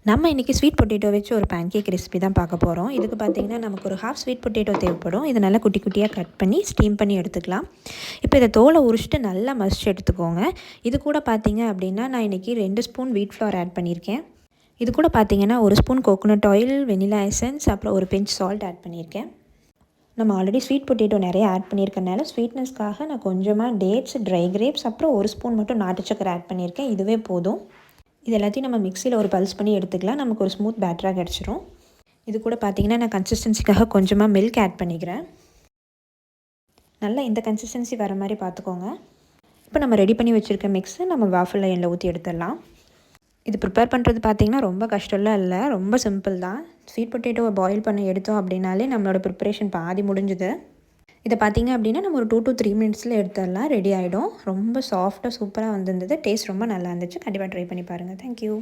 நம்ம இன்றைக்கி sweet potato வச்சு ஒரு பேன்கேக் ரெசிபி தான் பார்க்க போகிறோம். இதுக்கு பார்த்திங்கன்னா நமக்கு ஒரு ஹாஃப் ஸ்வீட் பொட்டேட்டோ தேவைப்படும். இதை நல்லா குட்டி குட்டியாக கட் பண்ணி ஸ்டீம் பண்ணி எடுத்துக்கலாம். இப்போ இதை தோலை உரிச்சிட்டு நல்லா மசிச்சு எடுத்துக்கோங்க. இது கூட பார்த்திங்க அப்படின்னா நான் இன்றைக்கி 2 ஸ்பூன் வீட் ஃப்ளவர் ஆட் பண்ணியிருக்கேன். இது கூட பார்த்திங்கன்னா 1 spoon coconut oil, vanilla essence, அப்புறம் ஒரு பிஞ்ச் சால்ட் ஆட் பண்ணியிருக்கேன். நம்ம ஆல்ரெடி ஸ்வீட் பொட்டேட்டோ நிறைய ஆட் பண்ணியிருக்கனால ஸ்வீட்னஸ்க்காக நான் கொஞ்சமாக டேட்ஸ், ட்ரை கிரேப்ஸ், அப்புறம் 1 ஸ்பூன் மட்டும் நாட்டு சக்கரை ஆட் பண்ணியிருக்கேன். இதுவே போதும். இது எல்லாத்தையும் நம்ம மிக்சியில் ஒரு பல்ஸ் பண்ணி எடுத்துக்கலாம். நமக்கு ஒரு ஸ்மூத் பேட்டராக கிடச்சிரும். இது கூட பார்த்திங்கன்னா நான் கன்சிஸ்டன்சிக்காக கொஞ்சமாக மில்க் ஆட் பண்ணிக்கிறேன். நல்லா இந்த கன்சிஸ்டன்சி வர மாதிரி பார்த்துக்கோங்க. இப்போ நம்ம ரெடி பண்ணி வச்சுருக்க மிக்ஸை நம்ம வாஃபில் எண்ணெயில் ஊற்றி எடுத்துடலாம். இது ப்ரிப்பேர் பண்ணுறது பார்த்திங்கன்னா ரொம்ப கஷ்டம்லாம் இல்லை, ரொம்ப சிம்பிள் தான். ஸ்வீட் பொட்டேட்டோவை பாயில் பண்ணி எடுத்தோம் அப்படின்னாலே நம்மளோட ப்ரிப்பரேஷன் பாதி முடிஞ்சுது. இதை பார்த்திங்க அப்படின்னா நம்ம ஒரு 2 to 3 மினிட்ஸில் எடுத்துடலாம், ரெடி ஆகிடும். ரொம்ப சாஃப்டாக சூப்பராக வந்திருந்தது. டேஸ்ட் ரொம்ப நல்லா இருந்துச்சு. கண்டிப்பாக ட்ரை பண்ணி பாருங்கள். தேங்க்யூ.